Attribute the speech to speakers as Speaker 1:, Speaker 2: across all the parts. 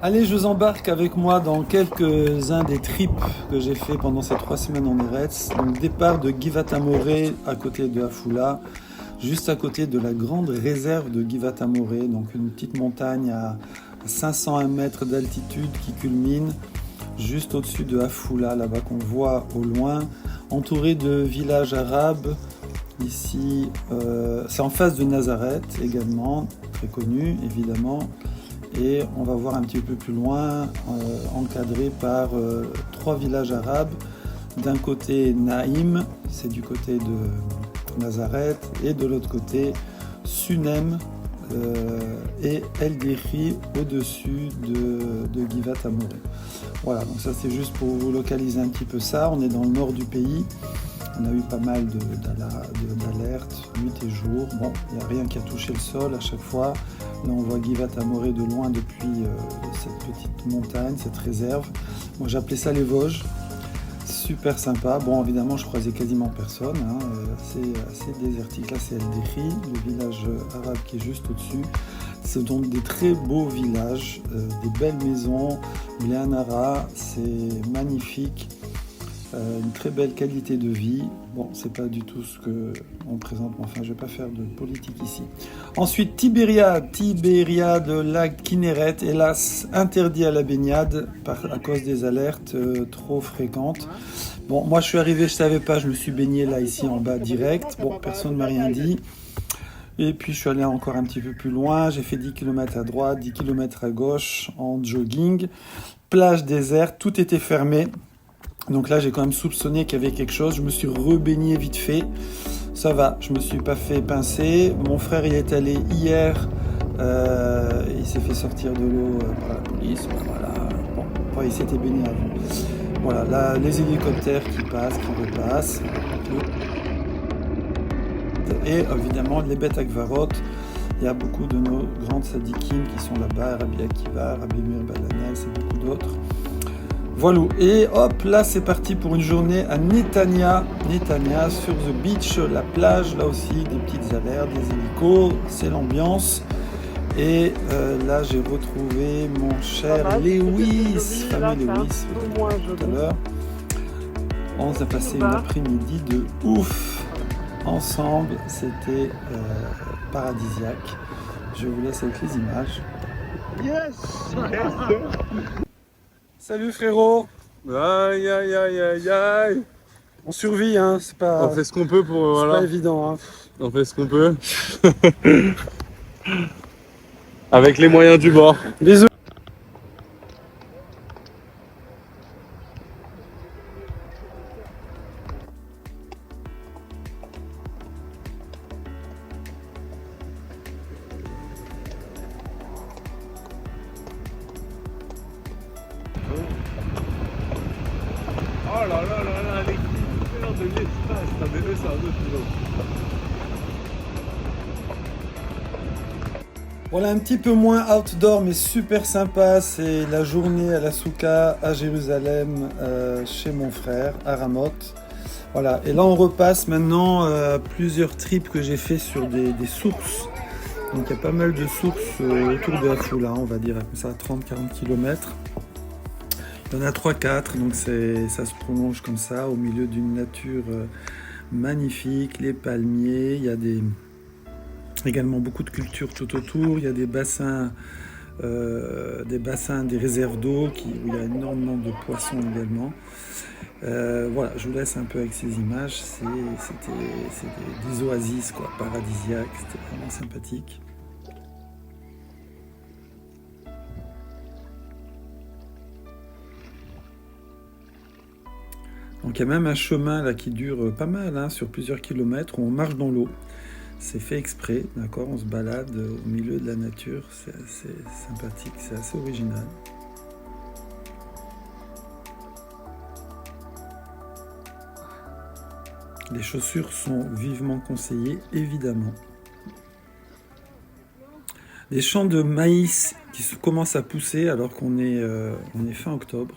Speaker 1: Allez, je vous embarque avec moi dans quelques-uns des trips que j'ai fait pendant ces 3 semaines en Eretz. Donc, départ de Givat Amoré à côté de Afula, juste à côté de la grande réserve de Givat Amoré, donc une petite montagne à 501 mètres d'altitude qui culmine juste au-dessus de Afula, là-bas qu'on voit au loin, entouré de villages arabes. Ici, c'est en face de Nazareth également, très connu évidemment. Et on va voir un petit peu plus loin, encadré par 3 villages arabes. D'un côté Naïm, c'est du côté de Nazareth, et de l'autre côté Sunem et El Dehri au-dessus de Givat Amoré. Voilà, donc ça c'est juste pour vous localiser un petit peu ça. On est dans le nord du pays. On a eu pas mal d'alertes, nuit et jour. Bon, il n'y a rien qui a touché le sol à chaque fois. Là, on voit Givat Amoré de loin depuis cette petite montagne, cette réserve. Moi, j'appelais ça les Vosges. Super sympa. Bon, évidemment, je croisais quasiment personne. Assez désertique. Là, c'est El Dehri, le village arabe qui est juste au-dessus. C'est donc des très beaux villages, des belles maisons. Léanara, c'est magnifique. Une très belle qualité de vie. Bon, c'est pas du tout ce que on présente, mais enfin, je vais pas faire de politique ici. Ensuite, Tibériade de lac Kinneret, hélas interdit à la baignade à cause des alertes trop fréquentes. Bon, moi je suis arrivé, je savais pas, je me suis baigné là ici en bas direct. Bon, personne ne m'a rien dit. Et puis je suis allé encore un petit peu plus loin, j'ai fait 10 km à droite, 10 km à gauche en jogging. Plage déserte, tout était fermé. Donc là, j'ai quand même soupçonné qu'il y avait quelque chose. Je me suis rebaigné vite fait. Ça va, je me suis pas fait pincer. Mon frère y est allé hier. Il s'est fait sortir de l'eau par la police. Voilà. Bon, enfin, il s'était baigné avant. Voilà, là, les hélicoptères qui passent, qui repassent. Et évidemment, les bêtes Akvarot. Il y a beaucoup de nos grandes sadikim qui sont là-bas. Rabbi Akiva, Rabbi Meir Balanel, et beaucoup d'autres. Voilà, et hop, là c'est parti pour une journée à Netanya, sur the beach, la plage, là aussi des petites alertes, des hélicos, c'est l'ambiance. Et là j'ai retrouvé mon cher Lewis, famille Lewis, tout à l'heure. On a passé une après-midi de ouf ensemble, c'était paradisiaque. Je vous laisse avec les images.
Speaker 2: Yes.
Speaker 1: Salut frérot.
Speaker 2: Aïe aïe aïe aïe aïe.
Speaker 1: On survit, hein, c'est pas.
Speaker 2: On fait ce qu'on peut pour
Speaker 1: c'est
Speaker 2: voilà.
Speaker 1: pas évident, hein.
Speaker 2: On fait ce qu'on peut. Avec les moyens du bord.
Speaker 1: Bisous.
Speaker 2: Oh là là là là, les cultures de l'espace. Non mais eux c'est un autre niveau.
Speaker 1: Voilà, un petit peu moins outdoor mais super sympa, c'est la journée à la Souka à Jérusalem chez mon frère à Ramoth. Voilà, et là on repasse maintenant plusieurs trips que j'ai fait sur des sources. Donc il y a pas mal de sources autour de Afula, on va dire comme ça 30-40 km. Il y en a 3-4, donc ça se prolonge comme ça au milieu d'une nature magnifique, les palmiers, il y a également beaucoup de cultures tout autour, il y a des bassins, des réserves d'eau où il y a énormément de poissons également. Voilà, je vous laisse un peu avec ces images, c'est des oasis quoi, paradisiaques, c'était vraiment sympathique. Donc il y a même un chemin là qui dure pas mal, hein, sur plusieurs kilomètres, où on marche dans l'eau. C'est fait exprès, d'accord? On se balade au milieu de la nature, c'est assez sympathique, c'est assez original. Les chaussures sont vivement conseillées, évidemment. Les champs de maïs qui commencent à pousser alors qu'on est fin octobre.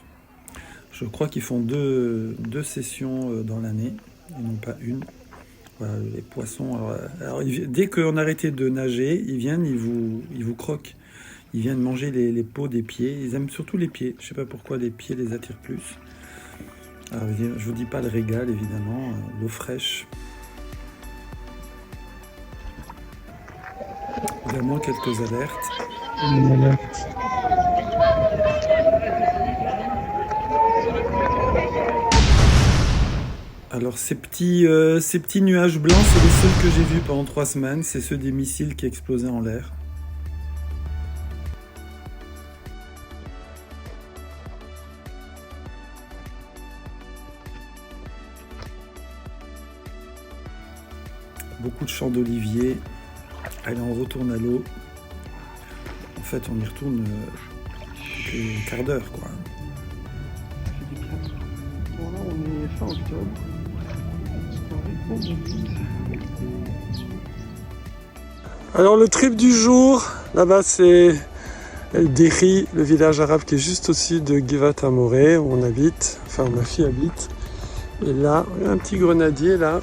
Speaker 1: Je crois qu'ils font deux sessions dans l'année, et non pas une. Voilà, les poissons. Alors, dès qu'on arrêtait de nager, ils viennent, ils vous croquent. Ils viennent manger les peaux des pieds. Ils aiment surtout les pieds. Je sais pas pourquoi les pieds les attirent plus. Alors, je vous dis pas le régal, évidemment. L'eau fraîche. Également quelques alertes. Alors ces petits nuages blancs, c'est les seuls que j'ai vus pendant 3 semaines. C'est ceux des missiles qui explosaient en l'air. Beaucoup de champs d'oliviers. Allez, on retourne à l'eau. En fait, on y retourne un quart d'heure, quoi.
Speaker 2: Bon, là, on est fin octobre.
Speaker 3: Alors le trip du jour, là-bas c'est El Deri, le village arabe qui est juste au-dessus de Givat Amoré, où on habite, enfin où ma fille habite. Et là, il y a un petit grenadier là.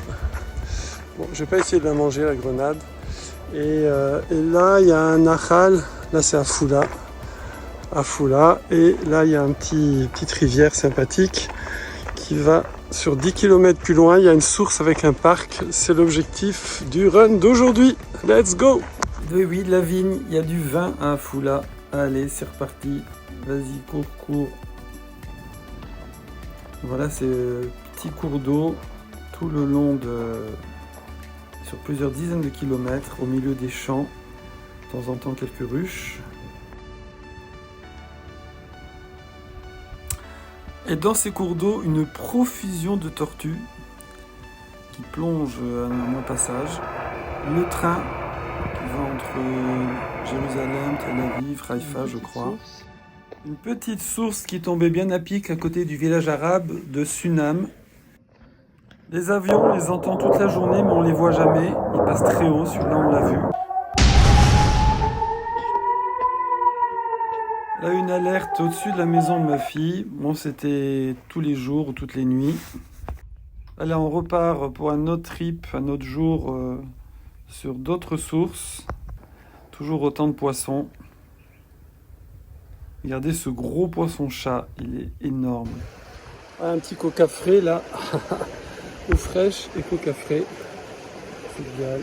Speaker 3: Bon, je vais pas essayer de la manger la grenade. Et là, il y a un Nahal, là c'est Afoula. Et là, il y a une petite rivière sympathique qui va sur 10 km plus loin. Il y a une source avec un parc. C'est l'objectif du run d'aujourd'hui. Let's go!
Speaker 1: Oui, de la vigne, il y a du vin à Afoula. Allez, c'est reparti. Vas-y, cours. Voilà, c'est petit cours d'eau tout le long sur plusieurs dizaines de kilomètres, au milieu des champs. De temps en temps, quelques ruches. Et dans ces cours d'eau, une profusion de tortues qui plongent à mon passage. Le train qui va entre Jérusalem, Tel Aviv, Haïfa, je crois. Une petite source qui tombait bien à pic à côté du village arabe de Sunam. Les avions, on les entend toute la journée, mais on les voit jamais. Ils passent très haut, celui-là on l'a vu. Là, une alerte au-dessus de la maison de ma fille. Bon, c'était tous les jours ou toutes les nuits. Allez, on repart pour un autre trip, un autre jour sur d'autres sources. Toujours autant de poissons. Regardez ce gros poisson-chat, il est énorme.
Speaker 3: Un petit coca frais là. Eau fraîche et coca frais. C'est idéal.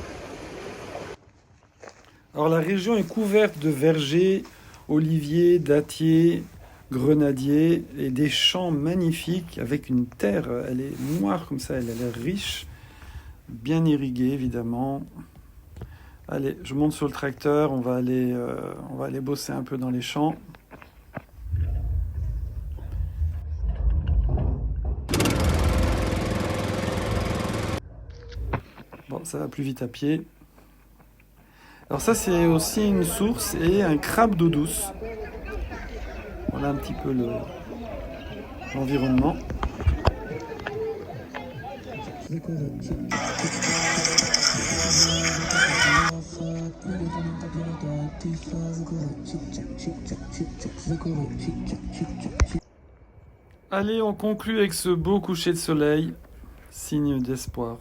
Speaker 1: Alors la région est couverte de vergers, oliviers, dattiers, grenadiers et des champs magnifiques avec une terre, elle est noire comme ça, elle a l'air riche, bien irriguée évidemment. Allez, je monte sur le tracteur, on va aller bosser un peu dans les champs. Bon, ça va plus vite à pied. Alors ça, c'est aussi une source et un crabe d'eau douce. Voilà un petit peu l'environnement. Allez, on conclut avec ce beau coucher de soleil, signe d'espoir.